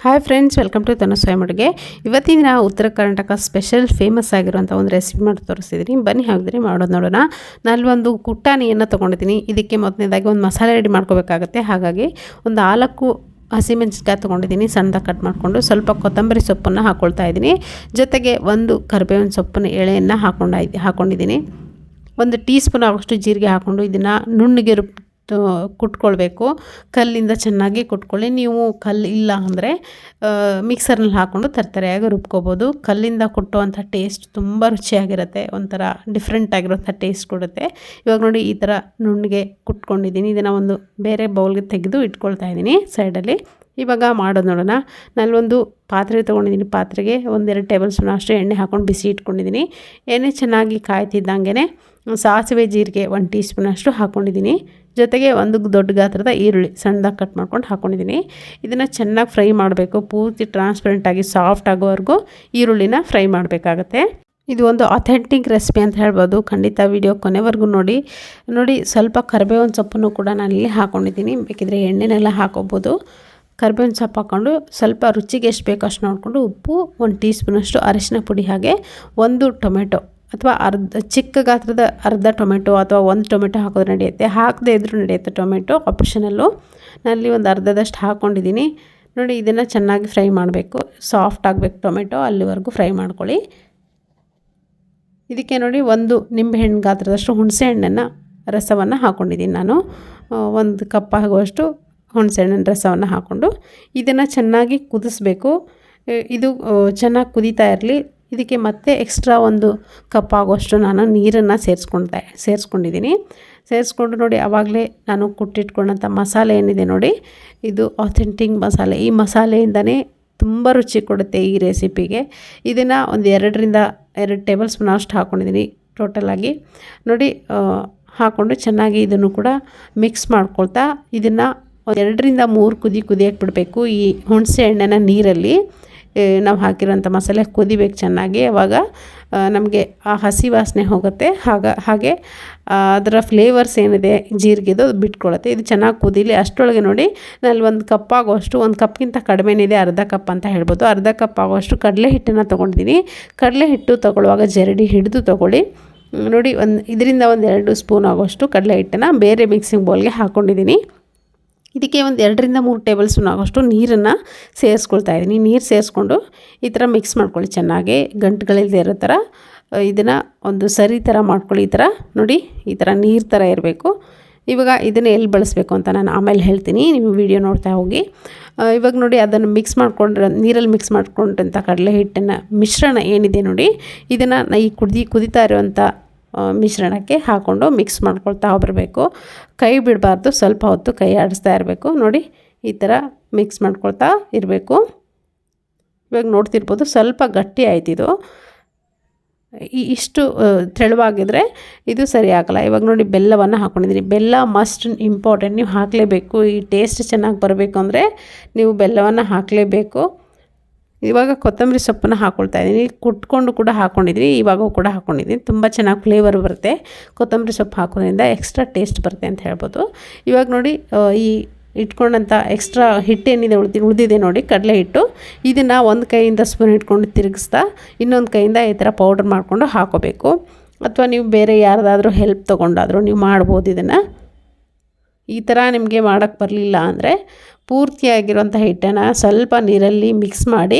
Hi friends, welcome to ತನು ಸ್ವಯಂ ಅಡುಗೆ. ಇವತ್ತಿನ ದಿನ ಉತ್ತರ ಕರ್ನಾಟಕ ಸ್ಪೆಷಲ್ ಫೇಮಸ್ ಆಗಿರುವಂಥ ಒಂದು ರೆಸಿಪಿ ಮಾಡಿ ತೋರಿಸ್ತಿದ್ದೀನಿ. ಬನ್ನಿ ಹಾಕಿದ್ರೆ ಮಾಡೋದು ನೋಡೋಣ. ನಾನೊಂದು ಕುಟ್ಟಾಣಿಯನ್ನು ತೊಗೊಂಡಿದ್ದೀನಿ. ಇದಕ್ಕೆ ಮೊದಲನೇದಾಗಿ ಒಂದು ಮಸಾಲೆ ರೆಡಿ ಮಾಡ್ಕೋಬೇಕಾಗತ್ತೆ. ಹಾಗಾಗಿ ಒಂದು 4 ಹಸಿಮೆಣಸಿನ್ಕಾಯಿ ತೊಗೊಂಡಿದ್ದೀನಿ, ಸಣ್ಣದಾಗಿ ಕಟ್ ಮಾಡಿಕೊಂಡು. ಸ್ವಲ್ಪ ಕೊತ್ತಂಬರಿ ಸೊಪ್ಪನ್ನು ಹಾಕ್ಕೊಳ್ತಾ ಇದ್ದೀನಿ. ಜೊತೆಗೆ ಒಂದು ಕರಿಬೇವಿನ ಸೊಪ್ಪಿನ ಎಳೆಯನ್ನು ಹಾಕ್ಕೊಂಡಿದ್ದೀನಿ. 1 ಟೀ ಸ್ಪೂನ್ ಆಗೋಷ್ಟು ಜೀರಿಗೆ ಹಾಕ್ಕೊಂಡು ಇದನ್ನು ನುಣ್ಣಗೆ ಕುಟ್ಕೊಳ್ಬೇಕು. ಕಲ್ಲಿಂದ ಚೆನ್ನಾಗಿ ಕುಟ್ಕೊಳ್ಳಿ. ನೀವು ಕಲ್ಲು ಇಲ್ಲ ಅಂದರೆ ಮಿಕ್ಸರ್ನಲ್ಲಿ ಹಾಕ್ಕೊಂಡು ತರತರಿಯಾಗಿ ರುಬ್ಕೋಬೋದು. ಕಲ್ಲಿಂದ ಕುಟ್ಟುವಂಥ ಟೇಸ್ಟ್ ತುಂಬ ರುಚಿಯಾಗಿರುತ್ತೆ, ಒಂಥರ ಡಿಫ್ರೆಂಟ್ ಆಗಿರೋಂಥ ಟೇಸ್ಟ್ ಕೊಡುತ್ತೆ. ಇವಾಗ ನೋಡಿ ಈ ಥರ ನುಣ್ಣಗೆ ಕುಟ್ಕೊಂಡಿದ್ದೀನಿ. ಇದನ್ನು ಒಂದು ಬೇರೆ ಬೌಲ್ಗೆ ತೆಗೆದು ಇಟ್ಕೊಳ್ತಾ ಇದ್ದೀನಿ ಸೈಡಲ್ಲಿ. ಇವಾಗ ಮಾಡೋದು ನೋಡೋಣ. ನಾನೊಂದು ಪಾತ್ರೆ ತೊಗೊಂಡಿದ್ದೀನಿ. ಪಾತ್ರೆಗೆ 1-2 ಟೇಬಲ್ ಸ್ಪೂನ್ ಅಷ್ಟು ಎಣ್ಣೆ ಹಾಕ್ಕೊಂಡು ಬಿಸಿ ಇಟ್ಕೊಂಡಿದ್ದೀನಿ. ಎಣ್ಣೆ ಚೆನ್ನಾಗಿ ಕಾಯ್ತಿದ್ದಂಗೆ ಸಾಸಿವೆ ಜೀರಿಗೆ 1 ಟೀ ಸ್ಪೂನ್ ಅಷ್ಟು ಹಾಕ್ಕೊಂಡಿದ್ದೀನಿ. ಜೊತೆಗೆ ಒಂದು ದೊಡ್ಡ ಗಾತ್ರದ ಈರುಳ್ಳಿ ಸಣ್ಣದಾಗಿ ಕಟ್ ಮಾಡ್ಕೊಂಡು ಹಾಕ್ಕೊಂಡಿದ್ದೀನಿ. ಇದನ್ನು ಚೆನ್ನಾಗಿ ಫ್ರೈ ಮಾಡಬೇಕು. ಪೂರ್ತಿ ಟ್ರಾನ್ಸ್ಪರೆಂಟಾಗಿ ಸಾಫ್ಟ್ ಆಗೋವರೆಗೂ ಈರುಳ್ಳಿನ ಫ್ರೈ ಮಾಡಬೇಕಾಗತ್ತೆ. ಇದು ಒಂದು ಅಥೆಂಟಿಕ್ ರೆಸಿಪಿ ಅಂತ ಹೇಳ್ಬೋದು. ಖಂಡಿತ ವಿಡಿಯೋ ಕೊನೆವರೆಗೂ ನೋಡಿ. ಸ್ವಲ್ಪ ಕರಿಬೇವಿನ ಸೊಪ್ಪನ್ನು ಕೂಡ ನಾನು ಇಲ್ಲಿ ಹಾಕ್ಕೊಂಡಿದ್ದೀನಿ. ಬೇಕಿದ್ರೆ ಎಣ್ಣೆನೆಲ್ಲ ಹಾಕೋಬೋದು. ಕರಿಬೇವಿನ ಸೊಪ್ಪು ಹಾಕ್ಕೊಂಡು ಸ್ವಲ್ಪ ರುಚಿಗೆ ಎಷ್ಟು ಬೇಕೋ ಅಷ್ಟು ನೋಡಿಕೊಂಡು ಉಪ್ಪು, 1 ಟೀ ಸ್ಪೂನಷ್ಟು ಅರಿಶಿನ ಪುಡಿ, ಹಾಗೆ 1 ಟೊಮೆಟೊ ಅಥವಾ ಚಿಕ್ಕ ಗಾತ್ರದ ಅರ್ಧ ಟೊಮೆಟೊ ಅಥವಾ 1 ಟೊಮೆಟೊ ಹಾಕೋದು ನಡೆಯುತ್ತೆ. ಹಾಕದೇ ಇದ್ರೂ ನಡೆಯುತ್ತೆ. Tomato optional. ನಾನಲ್ಲಿ ಒಂದು ಅರ್ಧದಷ್ಟು ಹಾಕ್ಕೊಂಡಿದ್ದೀನಿ. ನೋಡಿ ಇದನ್ನು ಚೆನ್ನಾಗಿ ಫ್ರೈ ಮಾಡಬೇಕು. ಸಾಫ್ಟ್ ಆಗಬೇಕು ಟೊಮೆಟೊ, ಅಲ್ಲಿವರೆಗೂ ಫ್ರೈ ಮಾಡ್ಕೊಳ್ಳಿ. ಇದಕ್ಕೆ ನೋಡಿ 1 ನಿಂಬೆಹಣ್ಣು ಗಾತ್ರದಷ್ಟು ಹುಣಸೆ ಹಣ್ಣನ್ನು ರಸವನ್ನು ಹಾಕ್ಕೊಂಡಿದ್ದೀನಿ. ನಾನು 1 ಕಪ್ ಆಗುವಷ್ಟು ಹುಣಸೆ ಹಣ್ಣಿನ ರಸವನ್ನು ಹಾಕ್ಕೊಂಡು ಇದನ್ನು ಚೆನ್ನಾಗಿ ಕುದಿಸ್ಬೇಕು. ಇದು ಚೆನ್ನಾಗಿ ಕುದೀತಾ ಇರಲಿ. ಇದಕ್ಕೆ ಮತ್ತೆ ಎಕ್ಸ್ಟ್ರಾ 1 ಕಪ್ ಆಗುವಷ್ಟು ನಾನು ನೀರನ್ನು ಸೇರಿಸ್ಕೊಂಡಿದ್ದೀನಿ. ಸೇರಿಸ್ಕೊಂಡು ನೋಡಿ ಆವಾಗಲೇ ನಾನು ಕುಟ್ಟಿಟ್ಕೊಂಡಂಥ ಮಸಾಲೆ ಏನಿದೆ ನೋಡಿ, ಇದು ಅಥೆಂಟಿಕ್ ಮಸಾಲೆ. ಈ ಮಸಾಲೆಯಿಂದನೇ ತುಂಬ ರುಚಿ ಕೊಡುತ್ತೆ ಈ ರೆಸಿಪಿಗೆ. ಇದನ್ನು ಒಂದು 2 ಟೇಬಲ್ ಸ್ಪೂನ್ ಅಷ್ಟು ಹಾಕ್ಕೊಂಡಿದ್ದೀನಿ ಟೋಟಲಾಗಿ. ನೋಡಿ ಹಾಕ್ಕೊಂಡು ಚೆನ್ನಾಗಿ ಇದನ್ನು ಕೂಡ ಮಿಕ್ಸ್ ಮಾಡ್ಕೊಳ್ತಾ ಇದನ್ನು 2-3 ಕುದಿಯಕ್ಕೆ ಬಿಡಬೇಕು. ಈ ಹುಣಸೆ ಹಣ್ಣಿನ ನೀರಲ್ಲಿ ನಾವು ಹಾಕಿರೋಂಥ ಮಸಾಲೆ ಕುದಿಬೇಕು ಚೆನ್ನಾಗಿ. ಆವಾಗ ನಮಗೆ ಆ ಹಸಿ ವಾಸನೆ ಹೋಗುತ್ತೆ. ಹಾಗೆ ಅದರ ಫ್ಲೇವರ್ಸ್ ಏನಿದೆ ಜೀರಿಗೆದು ಬಿಟ್ಕೊಳ್ಳುತ್ತೆ. ಇದು ಚೆನ್ನಾಗಿ ಕುದೀಲಿ. ಅಷ್ಟರೊಳಗೆ ನೋಡಿ ನಾನು 1 ಕಪ್ ಆಗೋಷ್ಟು, 1 ಕಪ್ಗಿಂತ ಕಡಿಮೆನಿದೆ, ಅರ್ಧ ಕಪ್ ಅಂತ ಹೇಳ್ಬೋದು. ಅರ್ಧ ಕಪ್ ಆಗೋಷ್ಟು ಕಡಲೆ ಹಿಟ್ಟನ್ನು ತೊಗೊಂಡಿದ್ದೀನಿ. ಕಡಲೆ ಹಿಟ್ಟು ತೊಗೊಳ್ಳುವಾಗ ಜರಡಿ ಹಿಡಿದು ತೊಗೊಳ್ಳಿ. ನೋಡಿ ಇದರಿಂದ 1-2 ಸ್ಪೂನ್ ಆಗೋಷ್ಟು ಕಡಲೆ ಹಿಟ್ಟನ್ನು ಬೇರೆ ಮಿಕ್ಸಿಂಗ್ ಬೌಲ್ಗೆ ಹಾಕ್ಕೊಂಡಿದ್ದೀನಿ. ಇದಕ್ಕೆ 2-3 ಟೇಬಲ್ ಸ್ಪೂನ್ ಆಗೋಷ್ಟು ನೀರನ್ನು ಸೇರಿಸ್ಕೊಳ್ತಾ ಇದ್ದೀನಿ. ನೀರು ಸೇರಿಸ್ಕೊಂಡು ಈ ಥರ ಮಿಕ್ಸ್ ಮಾಡ್ಕೊಳ್ಳಿ ಚೆನ್ನಾಗಿ, ಗಂಟುಗಳಿಲ್ಲದೆ ಇರೋ ಥರ. ಇದನ್ನು ಒಂದು ಸರಿ ಥರ ಮಾಡ್ಕೊಳ್ಳಿ. ಈ ಥರ ನೋಡಿ, ಈ ಥರ ನೀರು ಥರ ಇರಬೇಕು. ಇವಾಗ ಇದನ್ನು ಎಲ್ಲಿ ಬಳಸಬೇಕು ಅಂತ ನಾನು ಆಮೇಲೆ ಹೇಳ್ತೀನಿ, ನೀವು ವಿಡಿಯೋ ನೋಡ್ತಾ ಹೋಗಿ. ಇವಾಗ ನೋಡಿ ಅದನ್ನು ನೀರಲ್ಲಿ ಮಿಕ್ಸ್ ಮಾಡ್ಕೊಂಡಂಥ ಕಡಲೆ ಹಿಟ್ಟನ್ನು ಮಿಶ್ರಣ ಏನಿದೆ ನೋಡಿ, ಇದನ್ನು ಈ ಕುದೀತಾ ಇರುವಂಥ ಮಿಶ್ರಣಕ್ಕೆ ಹಾಕ್ಕೊಂಡು ಮಿಕ್ಸ್ ಮಾಡ್ಕೊಳ್ತಾ ಬರಬೇಕು. ಕೈ ಬಿಡಬಾರ್ದು, ಸ್ವಲ್ಪ ಹೊತ್ತು ಕೈ ಆಡಿಸ್ತಾ ಇರಬೇಕು. ನೋಡಿ ಈ ಥರ ಮಿಕ್ಸ್ ಮಾಡ್ಕೊಳ್ತಾ ಇರಬೇಕು. ಇವಾಗ ನೋಡ್ತಿರ್ಬೋದು ಸ್ವಲ್ಪ ಗಟ್ಟಿ ಆಯ್ತು. ಇದು ಇಷ್ಟು ತೆಳುವಾಗಿದ್ದರೆ ಇದು ಸರಿ ಆಗಲ್ಲ. ಇವಾಗ ನೋಡಿ ಬೆಲ್ಲವನ್ನು ಹಾಕ್ಕೊಂಡಿದ್ದೀನಿ. ಬೆಲ್ಲ ಮಸ್ಟ್ ಇಂಪಾರ್ಟೆಂಟ್, ನೀವು ಹಾಕಲೇಬೇಕು. ಈ ಟೇಸ್ಟ್ ಚೆನ್ನಾಗಿ ಬರಬೇಕು ಅಂದರೆ ನೀವು ಬೆಲ್ಲವನ್ನು ಹಾಕಲೇಬೇಕು. ಇವಾಗ ಕೊತ್ತಂಬರಿ ಸೊಪ್ಪನ್ನು ಹಾಕ್ಕೊಳ್ತಾ ಇದ್ದೀನಿ. ಕುಟ್ಕೊಂಡು ಕೂಡ ಹಾಕ್ಕೊಂಡಿದ್ದೀನಿ, ಇವಾಗ ಕೂಡ ಹಾಕ್ಕೊಂಡಿದ್ದೀನಿ. ತುಂಬ ಚೆನ್ನಾಗಿ ಫ್ಲೇವರ್ ಬರುತ್ತೆ. ಕೊತ್ತಂಬರಿ ಸೊಪ್ಪು ಹಾಕೋದ್ರಿಂದ ಎಕ್ಸ್ಟ್ರಾ ಟೇಸ್ಟ್ ಬರುತ್ತೆ ಅಂತ ಹೇಳ್ಬೋದು. ಇವಾಗ ನೋಡಿ ಈ ಇಟ್ಕೊಂಡಂಥ ಎಕ್ಸ್ಟ್ರಾ ಹಿಟ್ಟೇನಿದೆ ಉಳಿದಿದೆ ನೋಡಿ, ಕಡಲೆ ಹಿಟ್ಟು, ಇದನ್ನು ಒಂದು ಕೈಯಿಂದ ಸ್ಪೂನ್ ಇಟ್ಕೊಂಡು ತಿರುಗಿಸ್ತಾ ಇನ್ನೊಂದು ಕೈಯಿಂದ ಈ ಥರ ಪೌಡ್ರ್ ಮಾಡಿಕೊಂಡು ಹಾಕೋಬೇಕು. ಅಥವಾ ನೀವು ಬೇರೆ ಯಾರ್ದಾದ್ರೂ ಹೆಲ್ಪ್ ತೊಗೊಂಡಾದರೂ ನೀವು ಮಾಡ್ಬೋದು. ಇದನ್ನು ಈ ಥರ ನಿಮಗೆ ಮಾಡೋಕ್ಕೆ ಬರಲಿಲ್ಲ ಅಂದರೆ ಪೂರ್ತಿಯಾಗಿರೋಂಥ ಹಿಟ್ಟನ್ನು ಸ್ವಲ್ಪ ನೀರಲ್ಲಿ ಮಿಕ್ಸ್ ಮಾಡಿ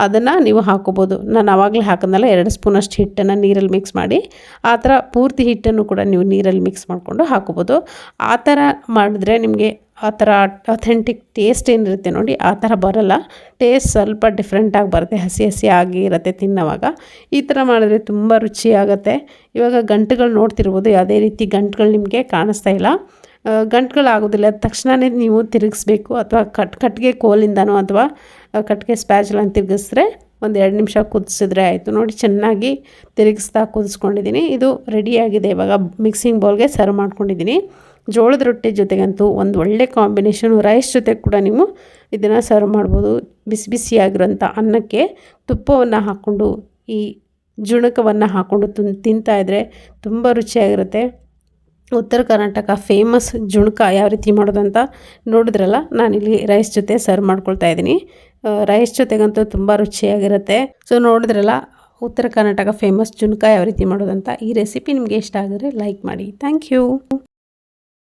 ಅದನ್ನು ನೀವು ಹಾಕೋಬೋದು. ನಾನು ಆವಾಗಲೇ ಹಾಕಿದ್ನಲ್ಲ 2 ಸ್ಪೂನಷ್ಟು ಹಿಟ್ಟನ್ನು ನೀರಲ್ಲಿ ಮಿಕ್ಸ್ ಮಾಡಿ, ಆ ಥರ ಪೂರ್ತಿ ಹಿಟ್ಟನ್ನು ಕೂಡ ನೀವು ನೀರಲ್ಲಿ ಮಿಕ್ಸ್ ಮಾಡಿಕೊಂಡು ಹಾಕೋಬೋದು. ಆ ಥರ ಮಾಡಿದ್ರೆ ನಿಮಗೆ ಆ ಥರ ಅಥೆಂಟಿಕ್ ಟೇಸ್ಟ್ ಏನಿರುತ್ತೆ ನೋಡಿ, ಆ ಥರ ಬರೋಲ್ಲ. ಟೇಸ್ಟ್ ಸ್ವಲ್ಪ ಡಿಫ್ರೆಂಟಾಗಿ ಬರುತ್ತೆ, ಹಸಿ ಆಗಿ ಇರುತ್ತೆ ತಿನ್ನೋವಾಗ. ಈ ಥರ ಮಾಡಿದ್ರೆ ತುಂಬ ರುಚಿಯಾಗುತ್ತೆ. ಇವಾಗ ಗಂಟುಗಳು ನೋಡ್ತಿರ್ಬೋದು, ಯಾವುದೇ ರೀತಿ ಗಂಟುಗಳು ನಿಮಗೆ ಕಾಣಿಸ್ತಾ ಇಲ್ಲ. ಗಂಟುಗಳಾಗೋದಿಲ್ಲ. ತಕ್ಷಣವೇ ನೀವು ತಿರುಗಿಸ್ಬೇಕು, ಅಥವಾ ಕಟ್ಟಿಗೆ ಕೋಲಿಂದನೋ ಅಥವಾ ಕಟ್ಟಿಗೆ ಸ್ಪ್ಯಾಚುಲನ್ನು ತಿರುಗಿಸಿದ್ರೆ 1-2 ನಿಮಿಷ ಕುದಿಸಿದ್ರೆ ಆಯಿತು. ನೋಡಿ ಚೆನ್ನಾಗಿ ತಿರುಗಿಸ್ತಾ ಕುದಿಸ್ಕೊಂಡಿದ್ದೀನಿ. ಇದು ರೆಡಿಯಾಗಿದೆ. ಇವಾಗ ಮಿಕ್ಸಿಂಗ್ ಬೌಲ್ಗೆ ಸರ್ವ್ ಮಾಡ್ಕೊಂಡಿದ್ದೀನಿ. ಜೋಳದ ರೊಟ್ಟಿ ಜೊತೆಗಂತೂ ಒಂದು ಒಳ್ಳೆ ಕಾಂಬಿನೇಷನು. ರೈಸ್ ಜೊತೆ ಕೂಡ ನೀವು ಇದನ್ನು ಸರ್ವ್ ಮಾಡ್ಬೋದು. ಬಿಸಿಯಾಗಿರೋಂಥ ಅನ್ನಕ್ಕೆ ತುಪ್ಪವನ್ನು ಹಾಕ್ಕೊಂಡು ಈ ಜುಣಕವನ್ನು ಹಾಕ್ಕೊಂಡು ತಿಂತಾಯಿದ್ರೆ ತುಂಬ ರುಚಿಯಾಗಿರುತ್ತೆ. ಉತ್ತರ ಕರ್ನಾಟಕ ಫೇಮಸ್ ಜುಣಕ ಯಾವ ರೀತಿ ಮಾಡೋದಂತ ನೋಡಿದ್ರಲ್ಲ. ನಾನಿಲ್ಲಿ ರೈಸ್ ಜೊತೆ ಸರ್ವ್ ಮಾಡ್ಕೊಳ್ತಾ ಇದ್ದೀನಿ. ರೈಸ್ ಜೊತೆಗಂತೂ ತುಂಬ ರುಚಿಯಾಗಿರುತ್ತೆ. ಸೊ ನೋಡಿದ್ರಲ್ಲ ಉತ್ತರ ಕರ್ನಾಟಕ ಫೇಮಸ್ ಜುನ್ಕ ಯಾವ ರೀತಿ ಮಾಡೋದಂತ. ಈ ರೆಸಿಪಿ ನಿಮಗೆ ಇಷ್ಟ ಆಗಿದ್ರೆ ಲೈಕ್ ಮಾಡಿ. Thank you.